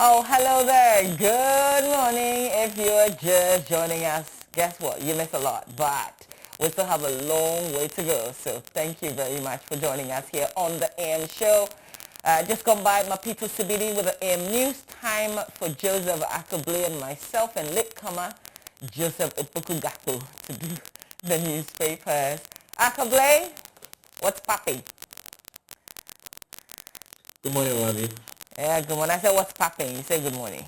Oh, hello there. Good morning. If you're just joining us, guess what? You missed a lot, but we still have a long way to go. So thank you very much for joining us here on the AM show. Just gone by Mapito Sibidi with the AM news. Time for Joseph Akable and myself and latecomer Joseph Opoku-Gakpo to do the newspapers. Akable, what's popping? Good morning, Ravi. Yeah, good morning. I said, what's popping? You said good morning.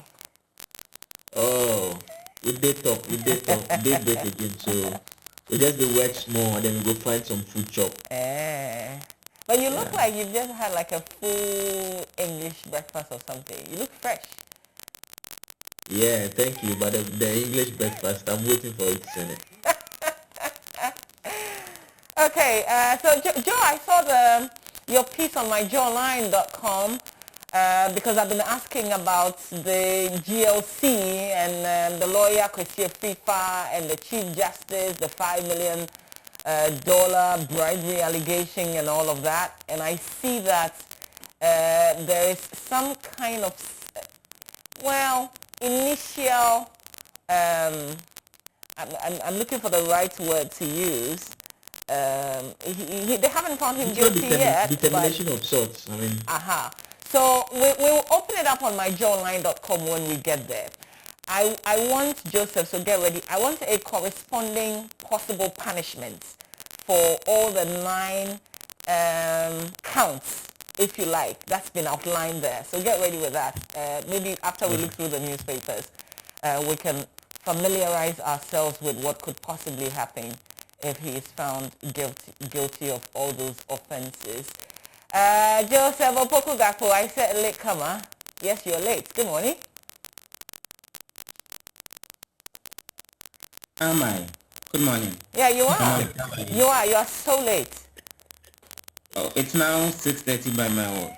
Oh, we did break again, so we just do work small and then we go find some food shop. But you look like you've just had like a full English breakfast or something. You look fresh. Yeah, thank you, but the English breakfast, I'm waiting for it, Senate. Okay, so Joe, I saw your piece on my joyline.com because I've been asking about the GLC and the lawyer Kwesi Fifa and the Chief Justice, the $5 million bribery allegation and all of that. And I see that there is some kind of, initial, I'm looking for the right word to use. They haven't found him guilty yet. Determination of sorts, I mean. So we'll open it up on my joyline.com when we get there. I want, Joseph, so get ready. I want a corresponding possible punishment for all the 9 counts, if you like. That's been outlined there. So get ready with that. Maybe after we look through the newspapers, we can familiarize ourselves with what could possibly happen if he is found guilty of all those offenses. Joseph Opoku-Gakpo, I said latecomer. Yes, you're late. Good morning. Am I? Good morning. Yeah, you are. You are. You are so late. Oh, it's now 6:30 by my watch.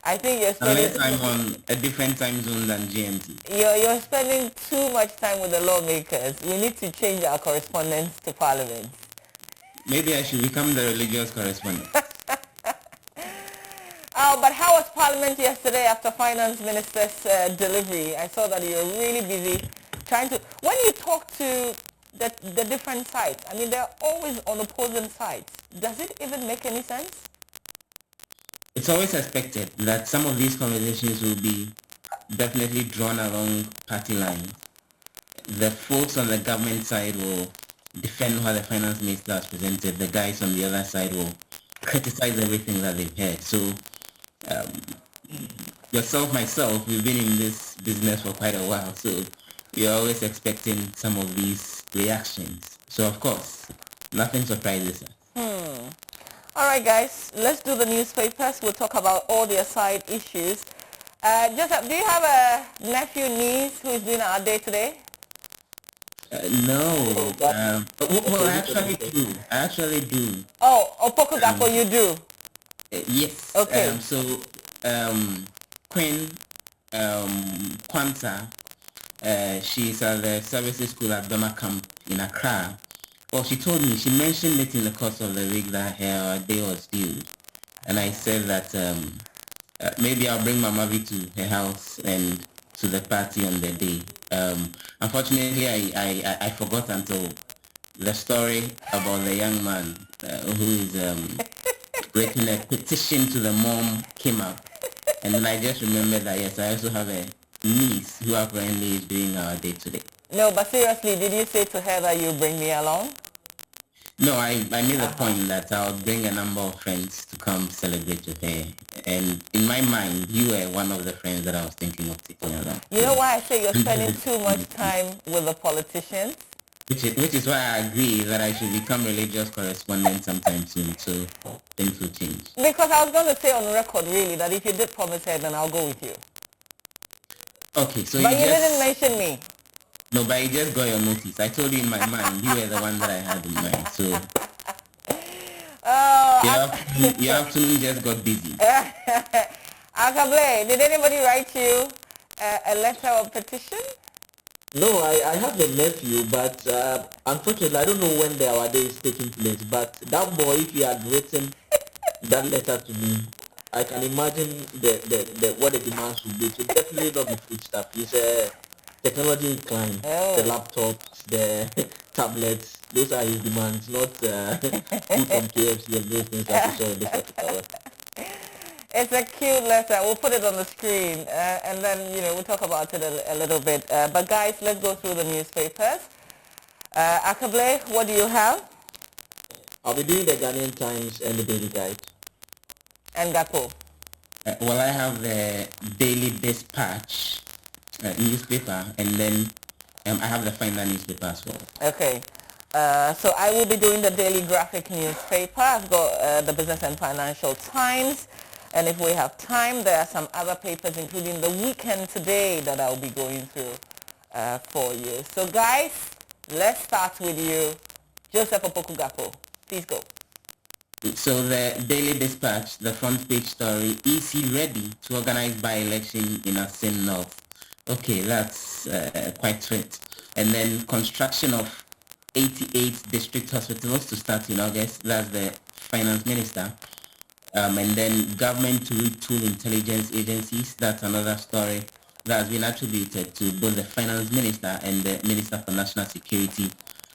I think you're spending... Unless I'm on a different time zone than GMT. You're spending too much time with the lawmakers. We need to change our correspondence to Parliament. Maybe I should become the religious correspondent. But how was Parliament yesterday after Finance Minister's delivery? I saw that you were really busy trying to... When you talk to the different sides, I mean, they're always on opposing sides. Does it even make any sense? It's always expected that some of these conversations will be definitely drawn along party lines. The folks on the government side will defend what the finance minister has presented. The guys on the other side will criticize everything that they've heard. So yourself, myself, we've been in this business for quite a while. So you're always expecting some of these reactions. So of course, nothing surprises us. All right, guys, let's do the newspapers. We'll talk about all their side issues. Joseph, do you have a nephew, niece who is doing our day today? No. Well, I actually do. Oh, Opoku-Gakpo, you do? Yes. Okay. Queen Kwanzaa, she's at the services school at Doma Camp in Accra. Well, she told me, she mentioned it in the course of the week that her day was due. And I said that maybe I'll bring Mama V to her house and to the party on the day. Unfortunately, I forgot until the story about the young man who is writing a petition to the mom came up. And then I just remembered that, yes, I also have a niece who apparently is doing our day today. No, but seriously, did you say to her that you bring me along? No, I made a point that I'll bring a number of friends to come celebrate with her. And in my mind, you were one of the friends that I was thinking of taking along. You know why I say you're spending too much time with the politicians? Which is why I agree that I should become religious correspondent sometime soon, so things will change. Because I was going to say on record, really, that if you did promise her, then I'll go with you. Okay, so but you didn't mention me. No, but you just got your notice. I told you in my mind, you were the one that I had in mind. So your afternoon just got busy. Akable, did anybody write you a letter of petition? No, I have a nephew, but unfortunately, I don't know when our day is taking place. But that boy, if he had written that letter to me, I can imagine the what the demands will be. It will definitely not be food stuff. It's technology inclined. The Oh. laptops, the tablets. Those are his demands, not food from KFC and those things that we saw in this article. It's a cute letter. We'll put it on the screen, and then we'll talk about it a little bit. But guys, let's go through the newspapers. Akable, what do you have? I'll be doing the Ghanaian Times and the Daily Guide. And Gapo. Well, I have the Daily Dispatch newspaper, and then I have the Finder newspaper as well. Okay. So I will be doing the Daily Graphic newspaper. I've got the Business and Financial Times. And if we have time, there are some other papers, including the Weekend Today, that I'll be going through for you. So guys, let's start with you. Joseph Opoku-Gapo, please go. So the Daily Dispatch, the front page story, EC ready to organize by-election in Asin North. Okay, that's quite sweet. And then construction of 88 district hospitals to start in August. That's the finance minister. And then government to retool intelligence agencies. That's another story that has been attributed to both the finance minister and the minister for national security.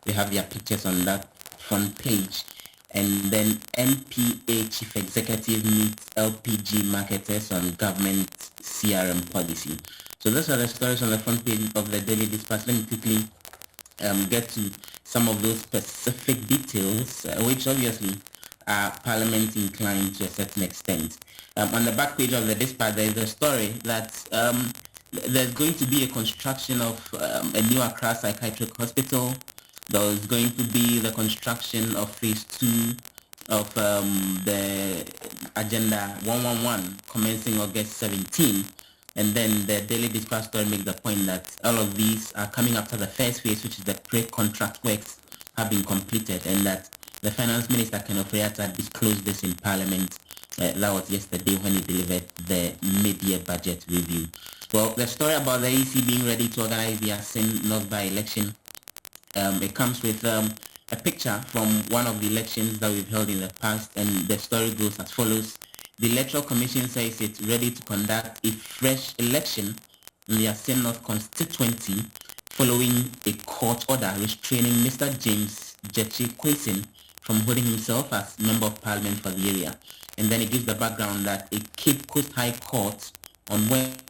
They have their pictures on that front page. And then MPA chief executive meets LPG marketers on government CRM policy. So those are the stories on the front page of the Daily Dispatch. Let me quickly get to some of those specific details, which obviously are Parliament inclined to a certain extent. On the back page of the Dispatch, there is a story that there's going to be a construction of a new Accra psychiatric hospital. There's going to be the construction of phase 2 of the Agenda 111 commencing August 17. And then the Daily Dispatch story makes the point that all of these are coming after the first phase, which is the pre-contract works, have been completed, and that the finance minister, Ken Ofori-Atta, disclosed this in Parliament. That was yesterday when he delivered the mid-year budget review. Well, the story about the EC being ready to organize the Asin North by-election, it comes with a picture from one of the elections that we've held in the past, and the story goes as follows. The Electoral Commission says it's ready to conduct a fresh election in the Asin North constituency following a court order restraining Mr. James Jechi Kwesin from holding himself as Member of Parliament for the area. And then it gives the background that a Cape Coast High Court on Wednesday.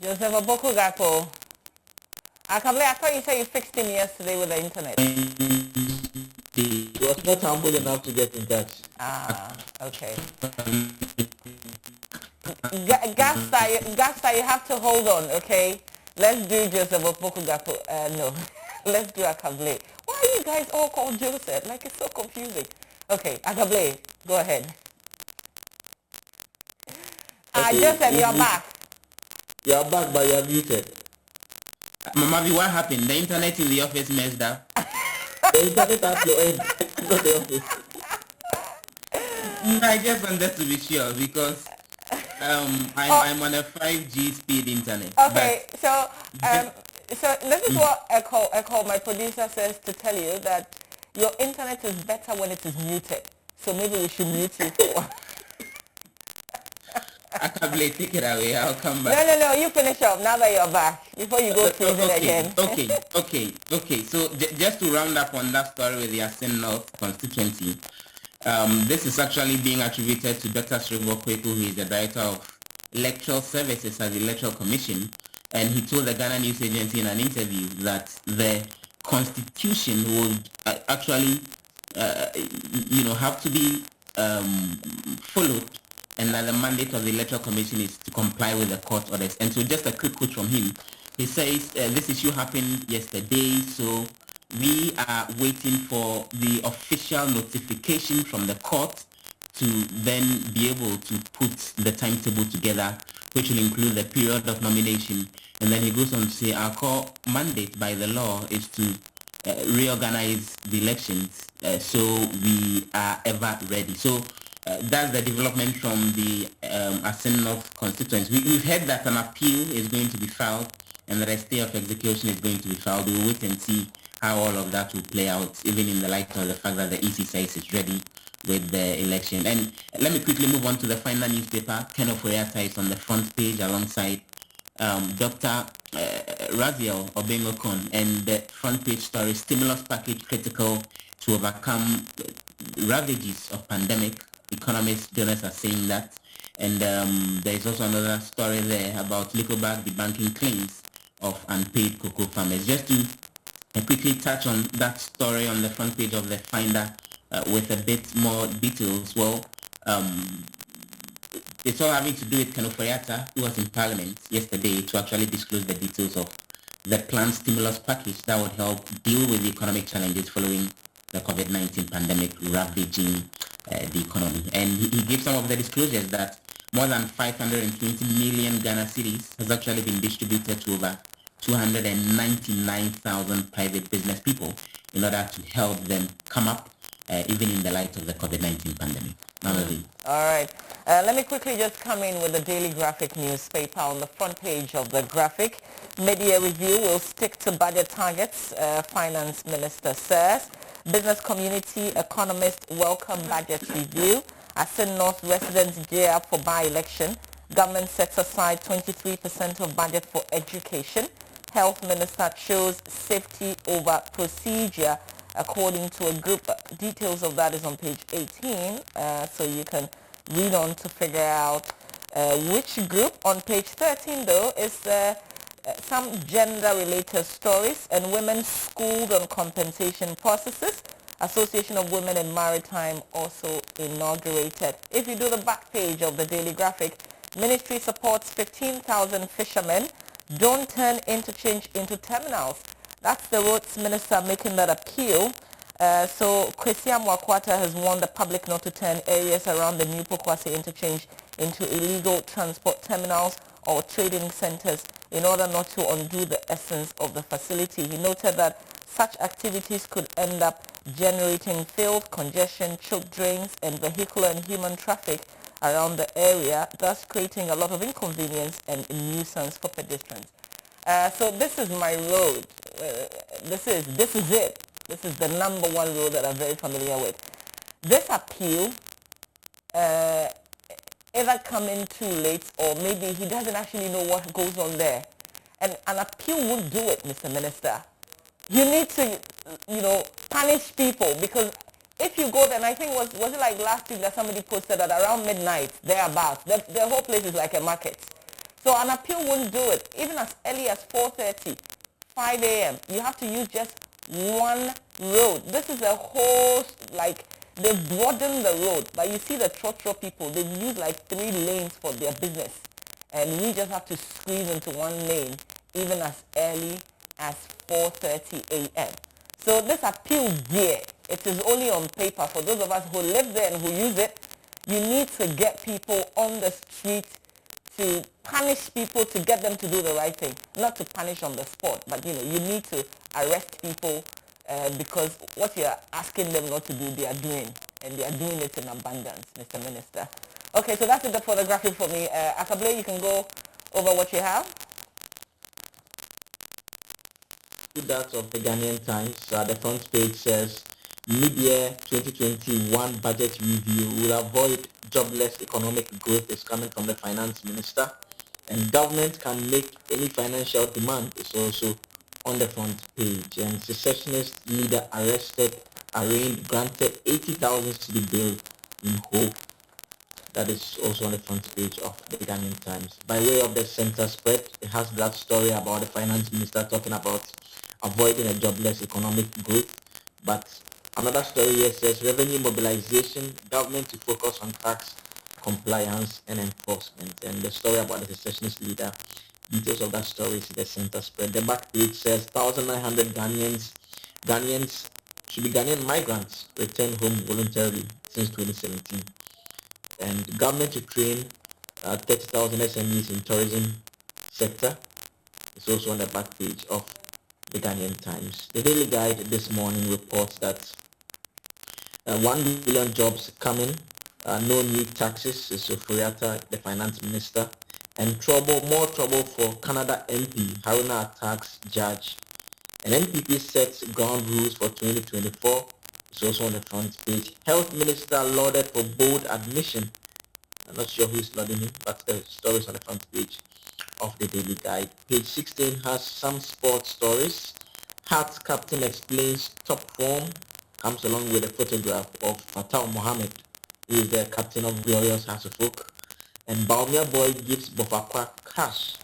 Joseph Opoku-Gapo. Akable, I thought you said you fixed him yesterday with the internet. He was not humble enough to get in touch. Ah, okay. Gasta, you have to hold on, okay? Let's do Joseph Opoku-Gapo. No, let's do Akable. Why are you guys all called Joseph? Like, it's so confusing. Okay, Akable, go ahead. Okay, Joseph, you're back. You're back, but you're muted. Mama, what happened? The internet in the office messed up. The internet at your end, not the office. I just wanted to be sure because I'm on a 5G speed internet. Okay, so this is what Echo, my producer, says to tell you that your internet is better when it is muted. So maybe we should mute you for. Akable, take it away. I'll come back. No, you finish up now that you're back before you go freezing again. Okay. So just to round up on that story with the Asin North constituency, this is actually being attributed to Dr. Sribo Kweku, who is the director of electoral services at the Electoral Commission, and he told the Ghana News Agency in an interview that the constitution would actually, have to be followed, and that the mandate of the Electoral Commission is to comply with the court orders. And so just a quick quote from him. He says, this issue happened yesterday, so we are waiting for the official notification from the court to then be able to put the timetable together, which will include the period of nomination. And then he goes on to say, our core mandate by the law is to reorganize the elections, so we are ever ready. So that's the development from the Asin North constituency. We've heard that an appeal is going to be filed and that a stay of execution is going to be filed. We'll wait and see how all of that will play out, even in the light of the fact that the EC says it's ready with the election. And let me quickly move on to the final newspaper. Ken Oforiatta is on the front page alongside Dr. Raziel Obengokon, and the front page story: stimulus package critical to overcome ravages of pandemic. Economists, donors are saying that. And there is also another story there about Licobac debunking claims of unpaid cocoa farmers. Just to quickly touch on that story on the front page of the Finder with a bit more details. Well, it's all having to do with Ken Oforiatta, who was in Parliament yesterday to actually disclose the details of the planned stimulus package that would help deal with the economic challenges following the COVID-19 pandemic ravaging the economy. And he gave some of the disclosures that more than 520 million Ghana cedis has actually been distributed to over 299,000 private business people in order to help them come up even in the light of the COVID-19 pandemic. All right. Let me quickly just come in with the Daily Graphic newspaper. On the front page of the Graphic, media review will stick to budget targets, Finance Minister says. Business community economists welcome budget review. Asin North residents gear up for by-election. Government sets aside 23% of budget for education. Health Minister chose safety over procedure, according to a group. Details of that is on page 18, so you can read on to figure out which group. On page 13, though, is some gender-related stories, and women schooled on compensation processes. Association of Women in Maritime also inaugurated. If you do the back page of the Daily Graphic, Ministry supports 15,000 fishermen. Don't turn interchange into terminals. That's the roads minister making that appeal. So Kwesi Amwakwata has warned the public not to turn areas around the new Pokwase interchange into illegal transport terminals or trading centers in order not to undo the essence of the facility. He noted that such activities could end up generating filth, congestion, choked drains, and vehicular and human traffic around the area, thus creating a lot of inconvenience and nuisance for pedestrians. So this is my road. This is it. This is the number one road that I'm very familiar with. This appeal either coming too late, or maybe he doesn't actually know what goes on there. And an appeal won't do it, Mr. Minister. You need to, punish people, because if you go there, and I think was it like last week that somebody posted that around midnight, thereabouts, the whole place is like a market. So an appeal won't do it. Even as early as 4:30, 5 a.m., you have to use just one road. This is a whole, they've broadened the road, but you see the trotro people, they've used like 3 lanes for their business. And we just have to squeeze into one lane, even as early as 4:30 a.m. So this appeal there, it is only on paper. For those of us who live there and who use it, you need to get people on the street to punish people, to get them to do the right thing. Not to punish on the spot, but you need to arrest people because what you are asking them not to do, they are doing. And they are doing it in abundance, Mr. Minister. Okay, so that's it for the graphic for me. Akable, you can go over what you have. That of the Ghanaian Times, the front page says, mid-year 2021 budget review will avoid jobless economic growth is coming from the finance minister, and government can make any financial demand is also on the front page. And secessionist leader arrested, arraigned, granted 80,000 cedi bail in hope. That is also on the front page of the Ghanaian Times. By way of the center spread, it has that story about the finance minister talking about avoiding a jobless economic growth. But another story here says revenue mobilization, government to focus on tax compliance and enforcement. And the story about the secessionist leader, details of that story is in the center spread. The back page says 1,900 Ghanaians should be Ghanaian migrants return home voluntarily since 2017. And government to train 30,000 SMEs in tourism sector. It's also on the back page of the Ghanaian Times. The Daily Guide this morning reports that 1 billion jobs coming, no new taxes, is Oforiatta, the finance minister, and more trouble for Canada MP Haruna attacks judge. And NPP sets ground rules for 2024 It's also on the front page. Health Minister lauded for bold admission. I'm not sure who's lauding him, but the story is on the front page of the Daily Guide. Page 16 has some sports stories. Hearts captain explains top form. Comes along with a photograph of Fatal Mohammed, who is the captain of Glorious Hasselhoek. And Baumia Boy gives Bofakwa cash.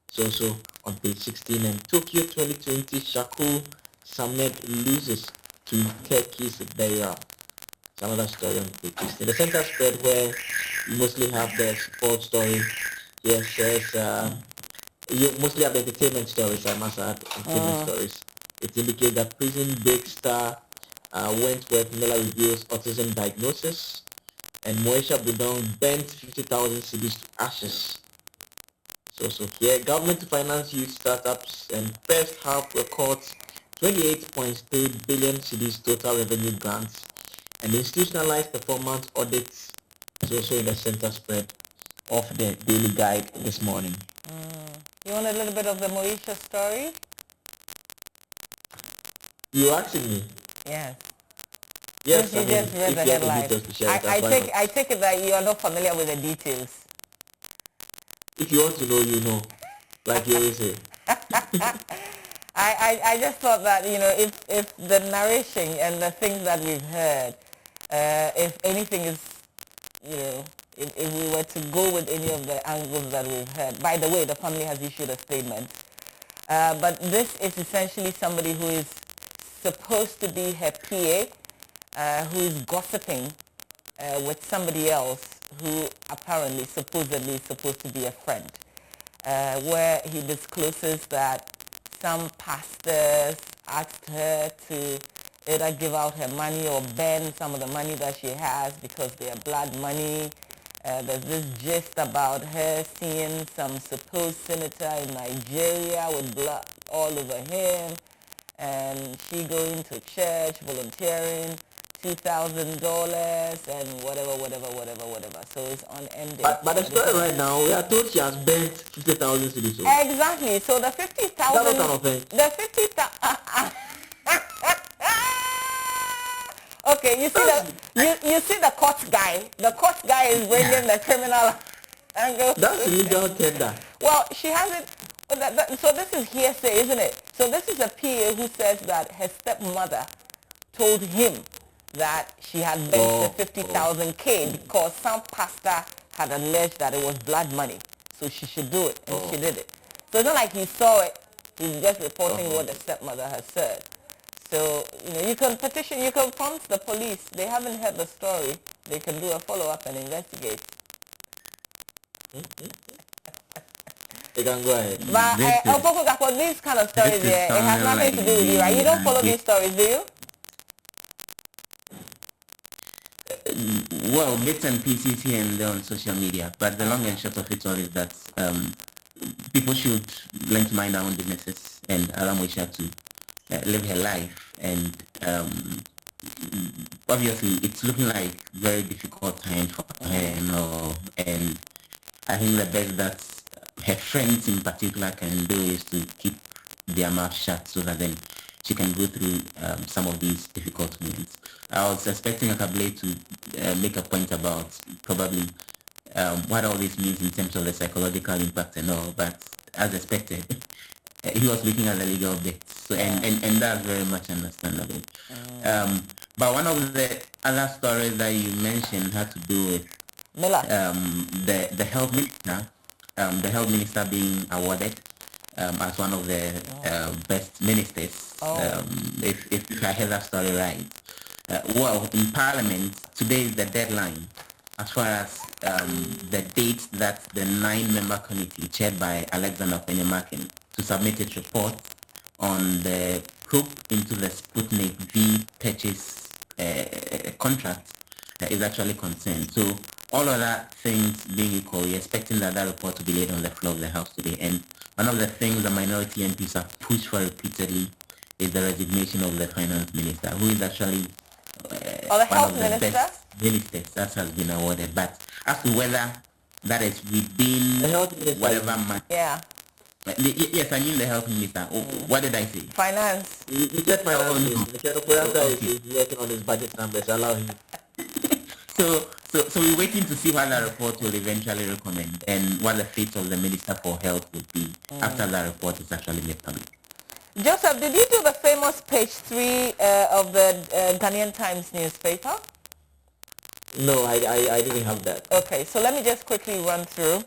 It's also on page 16. And Tokyo 2020 Shakur Samed loses to Turkey's Bayram. It's another story on page 16. The center spread, where you mostly have the sports story. Here says you mostly have the entertainment stories, I must add, entertainment stories. It indicates that prison break star Wentworth Miller reveals autism diagnosis, and Moesha Budong bent 50,000 cedis to ashes. So here, government to finance youth startups, and first half records 28.3 billion cedis total revenue grants, and institutionalized performance audits is also in the center spread of the Daily Guide this morning. You want a little bit of the Moesha story? You asking me? Yes. Yes, You just read the headline. I take it that you are not familiar with the details. If you want to know, you know. Like you always say. I just thought that, you know, if the narration and the things that we've heard, if anything is, you know, if we were to go with any of the angles that we've heard. By the way, the family has issued a statement. But this is essentially somebody who is supposed to be her PA, who is gossiping with somebody else who apparently, supposedly, is supposed to be a friend, where he discloses that some pastors asked her to either give out her money or burn some of the money that she has because they are blood money. There's this gist about her seeing some supposed senator in Nigeria with blood all over him, and she going to church, volunteering, $2,000 and whatever. So it's unending. But the story right now, we are told she has burnt 50,000 cedis. Exactly. So the 50,000. The 50,000. Okay, you see you see the court guy. The court guy is bringing the criminal angle. That's illegal tender. Well, she hasn't. So this is hearsay, isn't it? So this is a PA who says that her stepmother told him that she had bent the 50,000 K because some pastor had alleged that it was blood money, so she should do it, and she did it. So it's not like he saw it. He's just reporting what the stepmother has said. So, you know, you can petition, you can prompt the police. They haven't heard the story. They can do a follow-up and investigate. They can go ahead. But for these kind of stories, it has nothing to do with you, right? You don't follow these stories, do you? Well, bits and pieces here and there on social media, but the long and short of it all is that people should learn to mind their own businesses and allow Moesha to live her life. And obviously, it's looking like very difficult time for her and all. And I think the best that her friends in particular can do is to keep their mouth shut so that then she can go through some of these difficult moments. I was expecting Akable to make a point about probably what all this means in terms of the psychological impact and all, but as expected, he was looking at the legal bits, so, and that's very much understandable. But one of the other stories that you mentioned had to do with the health minister, being awarded as one of the best ministers, if I heard that story right. Well, in Parliament, today is the deadline as far as the date that the 9-member committee chaired by Alexander Penyamakin to submit its report on the probe into the Sputnik V purchase contract is actually concerned. So all other things being equal, we're expecting that report to be laid on the floor of the House today. And one of the things the minority MPs have pushed for repeatedly is the resignation of the finance minister, who is actually one of the best ministers that has been awarded. But as to whether that is within whatever month, Yes, I mean the health minister. Oh, what did I say? Finance. You said finance Oh, no. minister. Michelle Okoyanta Okay. is working on his budget numbers. Allow him. So we're waiting to see what that report will eventually recommend and what the fate of the Minister for Health would be after that report is actually made public. Joseph, did you do the famous page 3 of the Ghanaian Times newspaper? No, I didn't have that. Okay, so let me just quickly run through.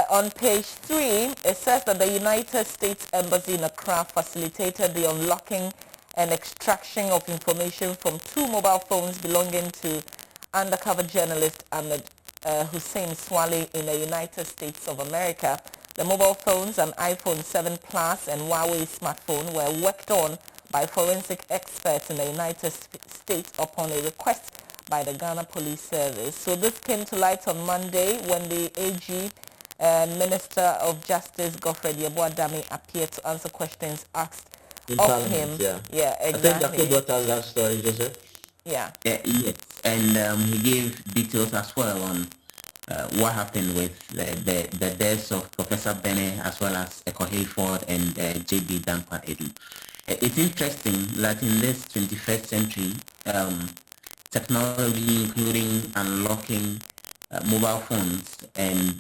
On page 3, it says that the United States Embassy in Accra facilitated the unlocking and extraction of information from 2 mobile phones belonging to undercover journalist Ahmed Hussein Swale in the United States of America. The mobile phones, an iPhone 7 Plus and Huawei smartphone, were worked on by forensic experts in the United States upon a request by the Ghana Police Service. So this came to light on Monday when the AG Minister of Justice Godfrey Yeboah-Dame appeared to answer questions asked In of Parliament, him. yeah. Yeah, I think exactly. Dr. brought us that story, Joseph. Yeah. Yes, and he gave details as well on what happened with the deaths of Professor Bene as well as Eko Hayford and J.B. Dankwa Edu. It's interesting that in this 21st century, technology including unlocking mobile phones and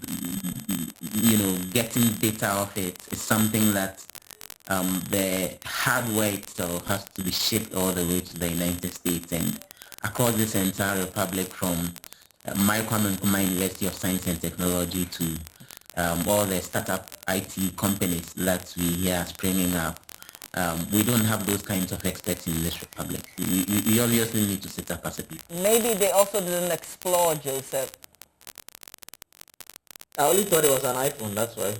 getting data off it is something that the hardware itself has to be shipped all the way to the United States and across this entire republic from Kwame Nkrumah University of Science and Technology to all the startup IT companies that we hear springing up. We don't have those kinds of experts in this republic. We obviously need to sit up as a people. Maybe they also didn't explore, Joseph. I only thought it was an iPhone, that's why.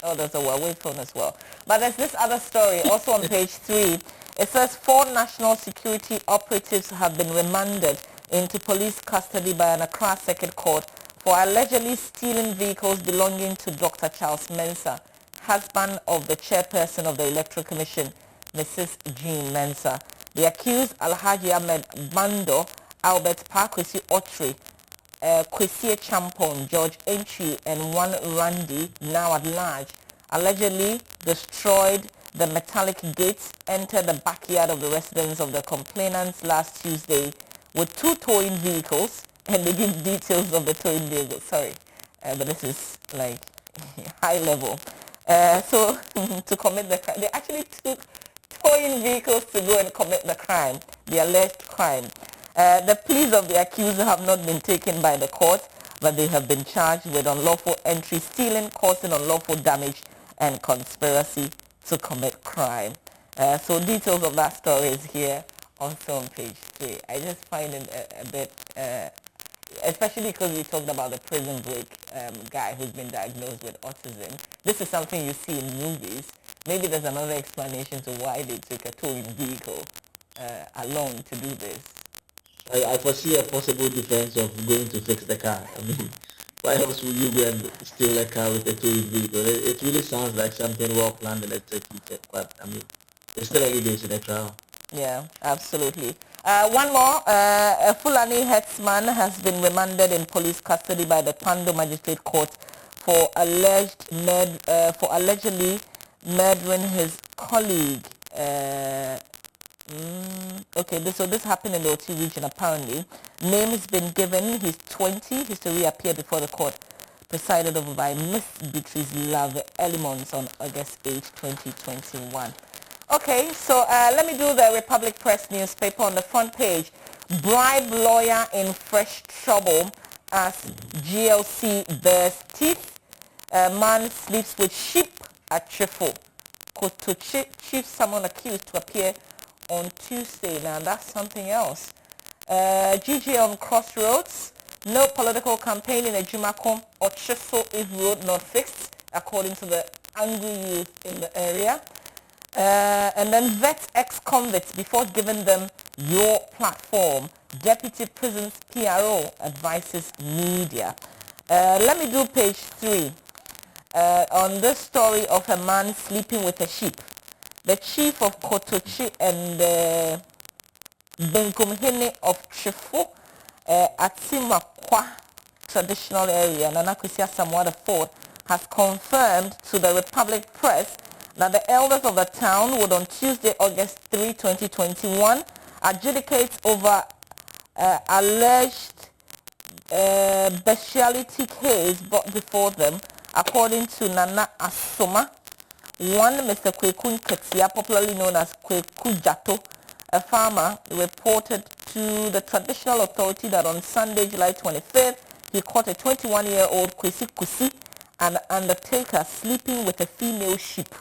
Oh, there's a Huawei phone as well. But there's this other story, also on page 3. It says 4 national security operatives have been remanded into police custody by an Accra Circuit Court for allegedly stealing vehicles belonging to Dr. Charles Mensah, husband of the chairperson of the Electoral Commission, Mrs. Jean Mensah. The accused, Alhaji Ahmed Bando, Albert Parkwesi Otri, Kwesi Champon, George Entry, and one Randy, now at large, allegedly destroyed the metallic gates, entered the backyard of the residence of the complainants last Tuesday with 2 towing vehicles, and they give details of the towing vehicles. Sorry, but this is like high level. So to commit the crime, they actually took towing vehicles to go and commit the crime, the alleged crime. The pleas of the accused have not been taken by the court, but they have been charged with unlawful entry, stealing, causing unlawful damage, and conspiracy to commit crime. So details of that story is here also on page 3. I just find it a bit, especially because we talked about the prison break guy who's been diagnosed with autism. This is something you see in movies. Maybe there's another explanation to why they took a towing vehicle alone to do this. I foresee a possible defense of going to fix the car. I mean, why else would you go and steal a car with a towing vehicle? It really sounds like something well planned and executed, but I mean, it's still early days in the trial. Yeah, absolutely. One more, a Fulani headsman has been remanded in police custody by the Pando Magistrate Court for allegedly murdering his colleague. So this happened in the OT region apparently. Name has been given, he's 20, he's to reappear before the court presided over by Miss Beatrice Love Elements on August 8, 2021. Okay, so let me do the Republic Press newspaper on the front page. Bribe lawyer in fresh trouble as GLC bears teeth. Man sleeps with sheep at Chifo. Koto chief someone accused to appear on Tuesday. Now that's something else. GG on Crossroads. No political campaign in Ejumako or Chiso if road not fixed, according to the angry youth in the area. And then vet ex-convicts before giving them your platform. Deputy Prisons PRO advises media. Let me do page 3. On this story of a man sleeping with a sheep. The chief of Kotochi and Benkumhene of Chifo at Simakwa traditional area, Nana Kwesi Asamoah IV, has confirmed to the Republic Press that the elders of the town would on Tuesday, August 3, 2021, adjudicate over alleged bestiality case brought before them, according to Nana Asoma. One Mr. Kweku Nketia, popularly known as Kweku Jato, a farmer, reported to the traditional authority that on Sunday, July 25th, he caught a 21-year-old Kwesi Kusi, an undertaker, sleeping with a female sheep.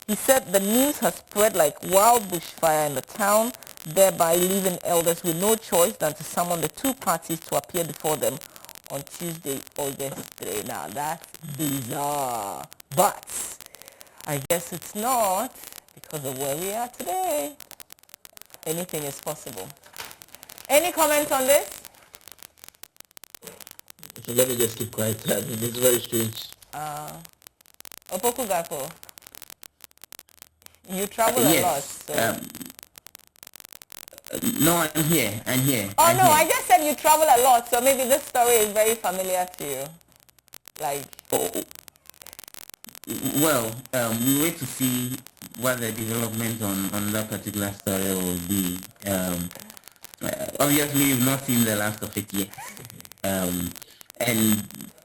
He said the news has spread like wild bushfire in the town, thereby leaving elders with no choice than to summon the two parties to appear before them on Tuesday, August 3. Now that's bizarre, but I guess it's not, because of where we are today. Anything is possible. Any comments on this? So let me just keep quiet. I mean, it's very strange. Opoku Gako, you travel a lot. Yes. So. No, I'm here. Oh, I'm no, here. I just said you travel a lot, so maybe this story is very familiar to you. Like, Oh, well, we wait to see what the development on that particular story will be. Obviously, we've not seen the last of it yet. And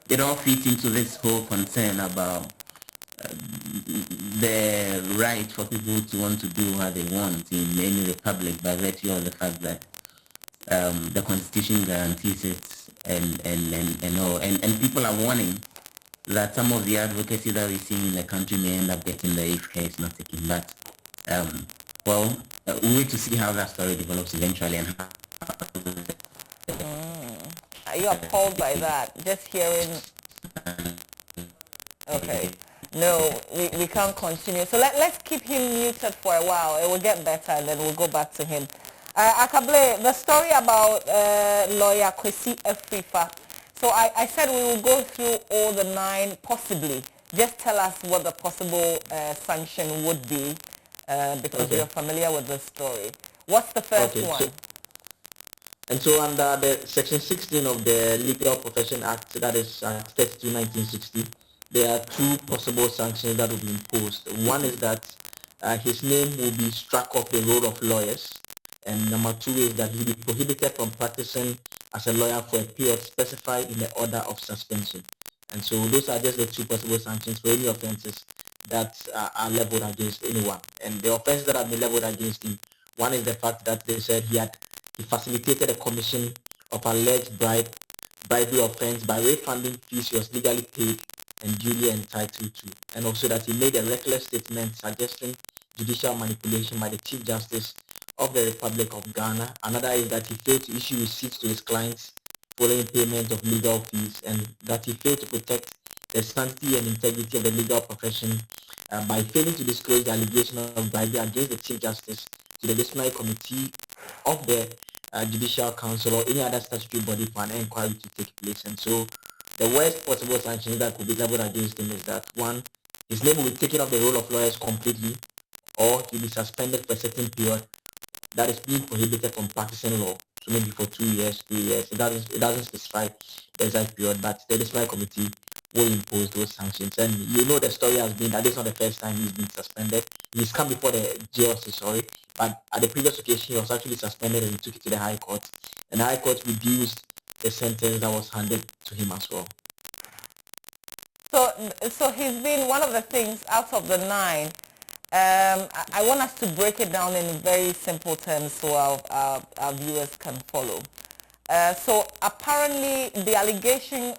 it all fits into this whole concern about the right for people to want to do what they want in any republic by virtue of the fact that the constitution guarantees it and all. And people are warning that some of the advocacy that we see in the country may end up getting the if care is not taken. But we wait to see how that story develops eventually and how. are you appalled by that? Just hearing. Okay. No, we can't continue. So let's keep him muted for a while. It will get better and then we'll go back to him. Akable, the story about lawyer Kwesi Afrifa. So I said we will go through all the 9 possibly. Just tell us what the possible sanction would be because you're familiar with the story. What's the first one? So under the Section 16 of the Legal Profession Act, that is Act 32, 1960, there are 2 possible sanctions that will be imposed. One is that his name will be struck off the roll of lawyers, and number 2 is that he will be prohibited from practicing as a lawyer for a period specified in the order of suspension. And so those are just the 2 possible sanctions for any offenses that are leveled against anyone. And the offenses that have been leveled against him, one is the fact that they said he facilitated a commission of alleged bribery offense by refunding fees he was legally paid and duly entitled to, and also that he made a reckless statement suggesting judicial manipulation by the Chief Justice of the Republic of Ghana. Another is that he failed to issue receipts to his clients following payment of legal fees, and that he failed to protect the sanctity and integrity of the legal profession by failing to disclose the allegation of bribery against the Chief Justice to the disciplinary committee of the Judicial Council or any other statutory body for an inquiry to take place. And so the worst possible sanction that could be leveled against him is that 1, his name will be taken off the roll of lawyers completely, or he'll be suspended for a certain period that is being prohibited from practicing law. So maybe for 2 years, 3 years. It doesn't specify the exact period, but the disciplinary committee will impose those sanctions. And you know the story has been that this is not the first time he's been suspended. He's come before the JOC, but at the previous occasion he was actually suspended and he took it to the High Court. And the High Court reduced the sentence that was handed to him as well. So he's been one of the things out of the 9. I want us to break it down in very simple terms so our viewers can follow. So apparently the allegation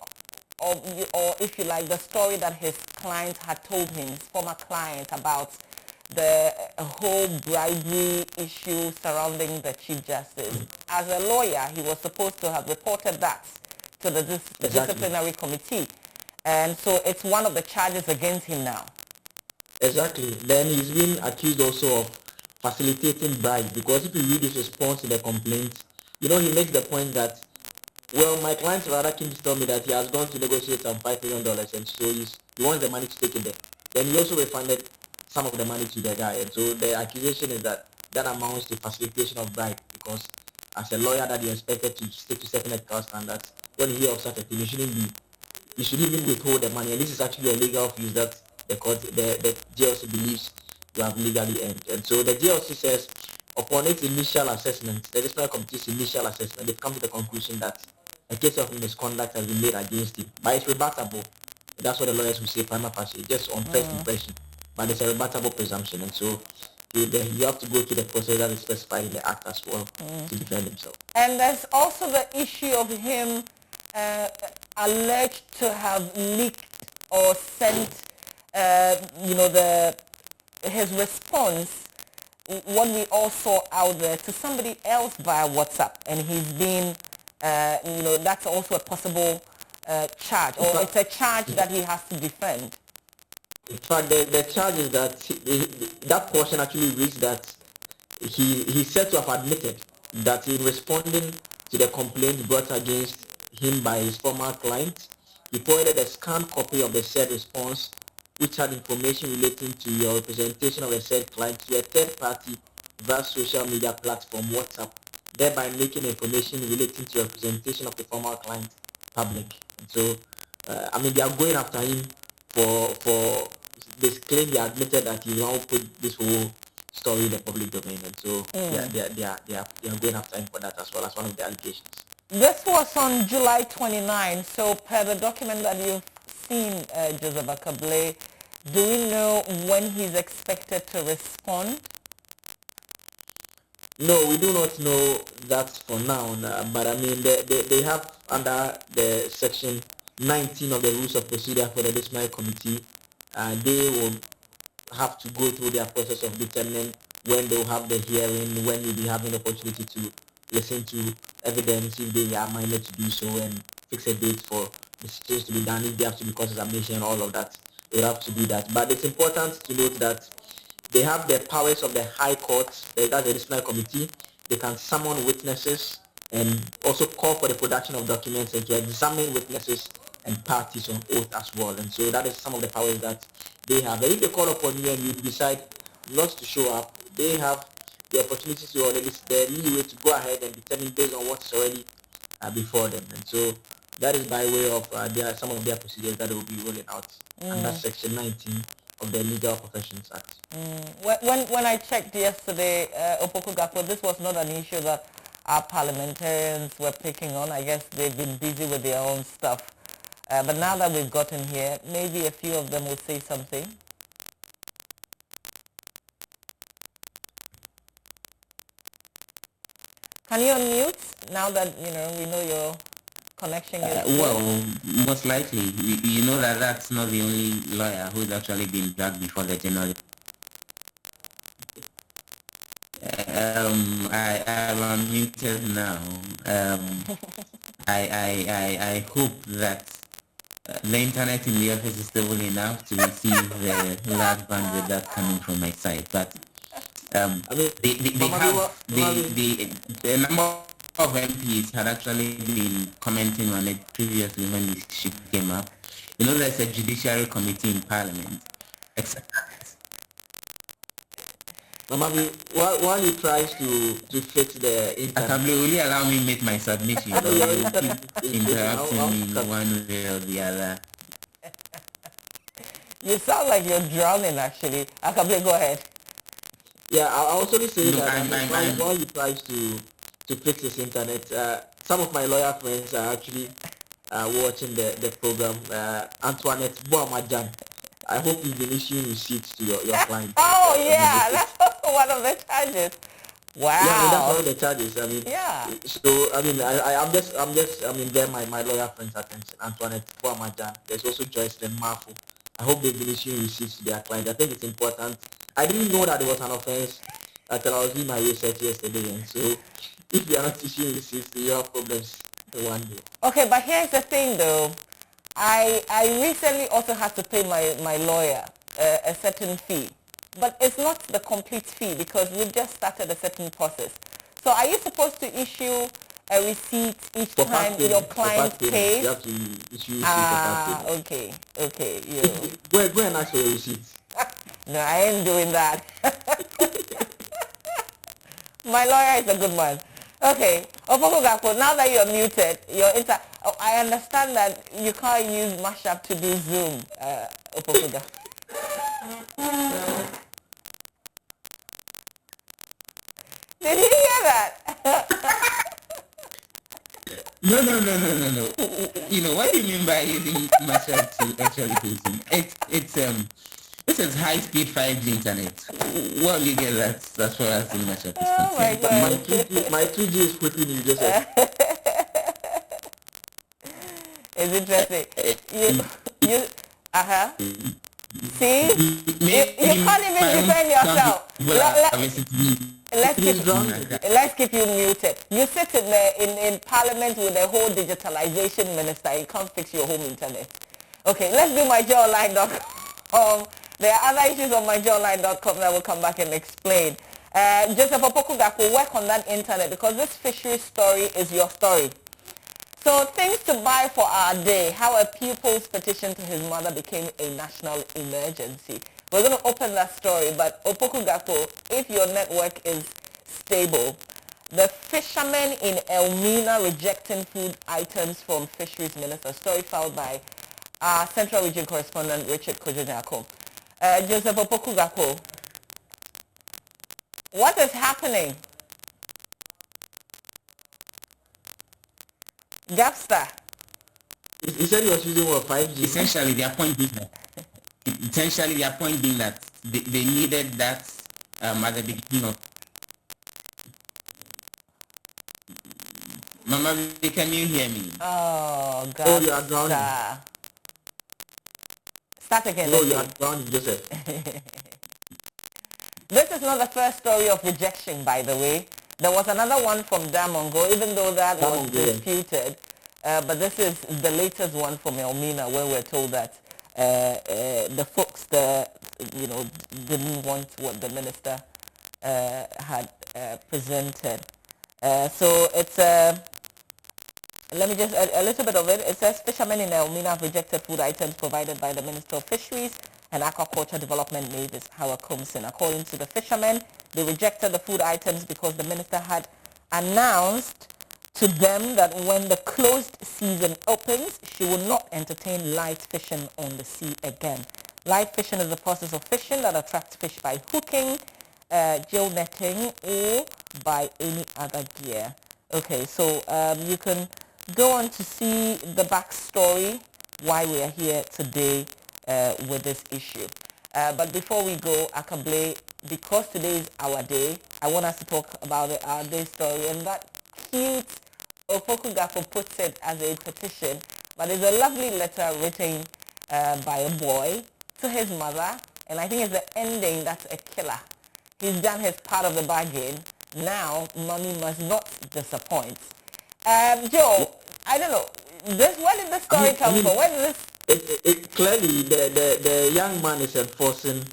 or if you like, the story that his client had told him, his former client, about the whole bribery issue surrounding the Chief Justice. As a lawyer, he was supposed to have reported that to the disciplinary committee. And so it's one of the charges against him now. Exactly. Then he's been accused also of facilitating bribes, because if you read his response to the complaint, he makes the point that, well, my client rather came to tell me that he has gone to negotiate some $5 million, and so he wants the money to take it there. Then he also refunded some of the money to the guy, and so the accusation is that amounts to facilitation of bribe, because as a lawyer that you're expected to stick to certain ethical standards, when you hear of such a thing, you shouldn't be you should even withhold the money. And this is actually a legal fees that the GLC believes you have legally earned. And so the GLC says, upon its initial assessment, the disciplinary committee's initial assessment, they've come to the conclusion that a case of misconduct has been made against him. But it's rebuttable. That's what the lawyers will say prima facie, just on first impression. But it's a rebuttable presumption. And so you have to go through the process that is specified in the act as well to defend himself. And there's also the issue of him alleged to have leaked or sent, his response, what we all saw out there, to somebody else via WhatsApp, and he's been, that's also a possible charge, or it's a charge that he has to defend. In fact, the charge is that that portion actually reads that he's said to have admitted that in responding to the complaint brought against him by his former client, he forwarded a scanned copy of the said response, which had information relating to your representation of the said client, to a third party via social media platform WhatsApp, thereby making information relating to your representation of the former client public. And so, they are going after him for this claim. He admitted that he now put this whole story in the public domain, and so they are going after him for that as well as one of the allegations. This was on July 29. So per the document that you've seen, Joseph Akable, do we know when he's expected to respond? No, we do not know that for now, but they have, under the section 19 of the rules of procedure for the disciplinary committee, they will have to go through their process of determining when they will have the hearing, when you'll be having the opportunity to listen to evidence, if they are minded to do so, and fix a date for the decisions to be done, if they have to be cross-examination and all of that. They have to do that. But it's important to note that they have the powers of the High Court, that's the disciplinary committee. They can summon witnesses and also call for the production of documents and to examine witnesses and parties on oath as well. And so that is some of the powers that they have. And if they call upon you and you decide not to show up, they have the opportunity to already, the leeway to go ahead and determine based on what's already before them. And so that is by way of some of their procedures that they will be rolling out under Section 19 of the Legal Professions Act. When I checked yesterday, Opoku Gakpo, this was not an issue that our parliamentarians were picking on. I guess they've been busy with their own stuff. But now that we've gotten here, maybe a few of them will say something. Can you unmute now that we know your connection is well, most likely. You know that's not the only lawyer who's actually been dragged before the general. I'm unmuted now. I hope that the internet in the office is stable enough to receive the large bandwidth that's coming from my side, but the number of MPs had actually been commenting on it previously when this issue came up. There's a judiciary committee in Parliament. While he tries to fix the internet, Akable, will you allow me make my submission? Or you keep interrupting me in one way or the other? You sound like you're drowning, actually. Akable, go ahead. Yeah, I also say that while he tries to fix his internet, some of my lawyer friends are actually watching the program. Antoinette Boamajan, I hope you've been issuing receipts to your client. Oh yeah, that's also one of the charges. Wow. Yeah, that's one of the charges. Yeah. So I'm just there my lawyer friends' attention. Antoinette Boamajan. There's also Joyce Mafu. I hope they've been issuing receipts to their clients. I think it's important. I didn't know that it was an offense until I was doing my research yesterday. And so if you are not issuing receipts, you have problems one day. Okay, but here's the thing though. I recently also had to pay my lawyer a certain fee. But it's not the complete fee because we've just started a certain process. So are you supposed to issue a receipt each time your client pays? You have to issue receipt for part payment. Okay. Go and ask for your receipt. No, I ain't doing that. My lawyer is a good man. Okay, Opoku Gakpo, now that you're muted, I understand that you can't use mashup to do Zoom, Opokuga. Did you hear that? No. You know, what do you mean by using mashup to actually do Zoom? This is high-speed 5G internet. What do you get that as far as the mashup is Oh my concerned? God. My 2G is quicker than you just said. It's interesting. You, See? You can't even defend yourself. Let's keep you muted. You sit in parliament with the whole digitalization minister. You can't fix your home internet. Okay, let's do myjoyonline.com. There are other issues on myjoyonline.com that will come back and explain. Joseph Opokuga will work on that internet because this fishery story is your story. So things to buy for our day, how a pupil's petition to his mother became a national emergency. We're going to open that story, but Opokugapo, if your network is stable, the fishermen in Elmina rejecting food items from fisheries minister, story filed by our Central Region correspondent Richard Kojonyako. Joseph Opokugapo, what is happening? Gapster. He said he was using what, 5G? Essentially, their point being that they needed that at the beginning of. Mama, can you hear me? Oh, God. Oh, you are drowning. Start again. No, you are drowning, Joseph. This is not the first story of rejection, by the way. There was another one from Damongo, even though that was disputed. But this is the latest one from Elmina, where we're told that the folks there, didn't want what the minister had presented. So it's let me just a little bit of it. It says fishermen in Elmina have rejected food items provided by the Minister of Fisheries and Aquaculture Development, Mavis Howard Combson. According to the fishermen, they rejected the food items because the minister had announced to them that when the closed season opens, she will not entertain light fishing on the sea again. Light fishing is the process of fishing that attracts fish by hooking, gill netting, or by any other gear. Okay, so you can go on to see the backstory why we are here today with this issue. But before we go, Akable, because today is our day, I want us to talk about our day story, and that cute Opokugapo puts it as a petition, but it's a lovely letter written by a boy to his mother, and I think it's the ending that's a killer. He's done his part of the bargain. Now, mommy must not disappoint. Joe, I don't know. Where did this story come from? Where did this? Clearly, the young man is enforcing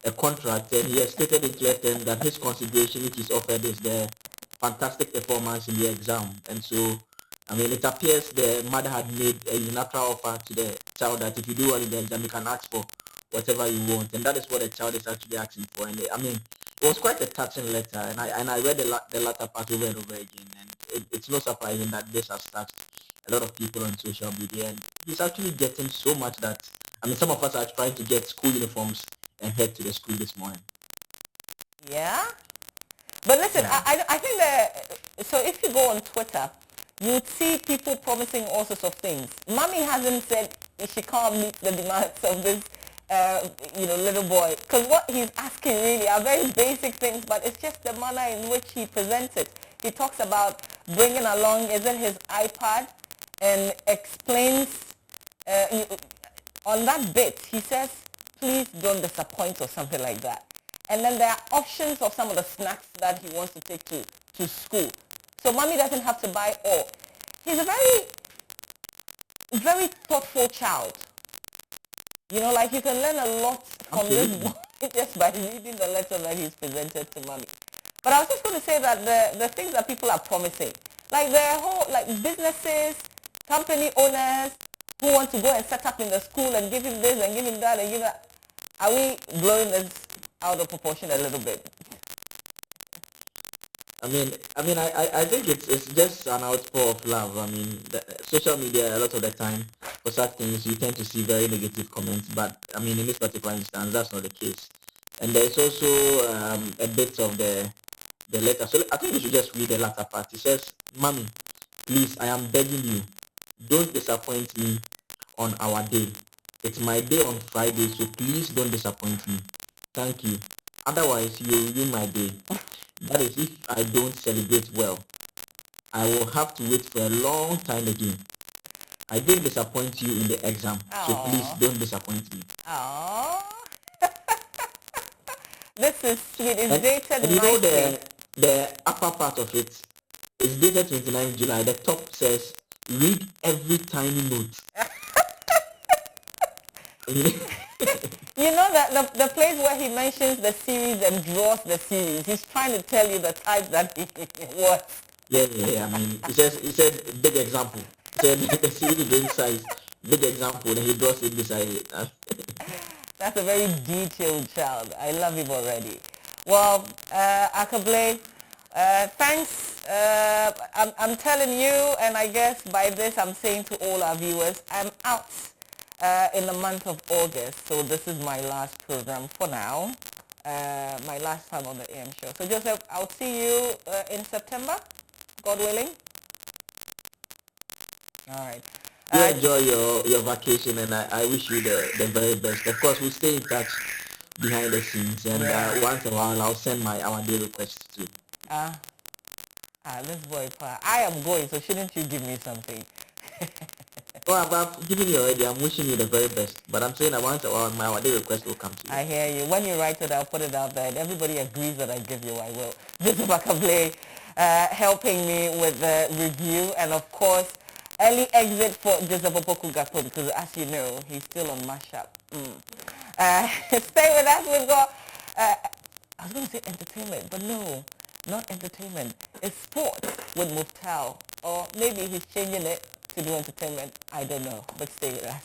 a contract, and he has stated in clear terms that his consideration, which is offered, is the fantastic performance in the exam. And so, I mean, it appears the mother had made a unilateral offer to the child that if you do well in the exam, you can ask for whatever you want, and that is what the child is actually asking for. And I mean, it was quite a touching letter, and I read the latter part over and over again, and it's no surprising that this has touched a lot of people on social media, and it's actually getting so much that, I mean, some of us are trying to get school uniforms and head to the school this morning. Yeah? But listen, yeah. I think that, so if you go on Twitter, you'd see people promising all sorts of things. Mommy hasn't said she can't meet the demands of this little boy, because what he's asking really are very basic things, but it's just the manner in which he presents it. He talks about bringing along, is it his iPad, and explains on that bit, he says, please don't disappoint, or something like that. And then there are options of some of the snacks that he wants to take to school. So mommy doesn't have to buy all. He's a very, very thoughtful child. Like you can learn a lot from this boy just by reading the letter that he's presented to mommy. But I was just going to say that the things that people are promising, like the whole, businesses, company owners who want to go and set up in the school and give him this and give him that and give that, are we blowing this out of proportion a little bit? I think it's just an outpour of love. I mean, social media, a lot of the time, for such things, you tend to see very negative comments. But I mean, in this particular instance, that's not the case. And there's also a bit of the letter. So I think we should just read the latter part. It says, "Mommy, please, I am begging you, don't disappoint me on our day. It's my day on Friday, so please don't disappoint me. Thank you. Otherwise, you'll ruin my day. That is if I don't celebrate well. I will have to wait for a long time again. I didn't disappoint you in the exam, so please Aww. don't disappoint me." Aww. This is sweet. It's And, dated and you know nicely. the upper part of it is dated 29th July. The top says, "Read every tiny note." You know that the place where he mentions the series and draws the series, he's trying to tell you the type that he was. Yeah. I mean, he said big example. He said the series is very size, big example, and he draws it beside it. That's a very detailed child. I love him already. Well, Akable, thanks. I'm telling you, and I guess by this I'm saying to all our viewers, I'm out in the month of August. So this is my last program for now. My last time on the AM show. So Joseph, I'll see you in September, God willing. All right. You enjoy your vacation, and I wish you the very best. Of course, we'll stay in touch behind the scenes, and once in a while I'll send my our day requests too. This boy, I am going, so shouldn't you give me something? Well, I've given you already. I'm wishing you the very best, but I'm saying that once in a while my our day request will come to you. I hear you. When you write it, I'll put it out there, and everybody agrees that I give you, I will. Joseph Akable helping me with the review, and of course, early exit for Joseph Opoku Gapo, because as you know, he's still on mashup. Stay with us. We've got, I was going to say entertainment, but no, not entertainment. It's sports with Muftal, or maybe he's changing it to do entertainment. I don't know, but stay with us.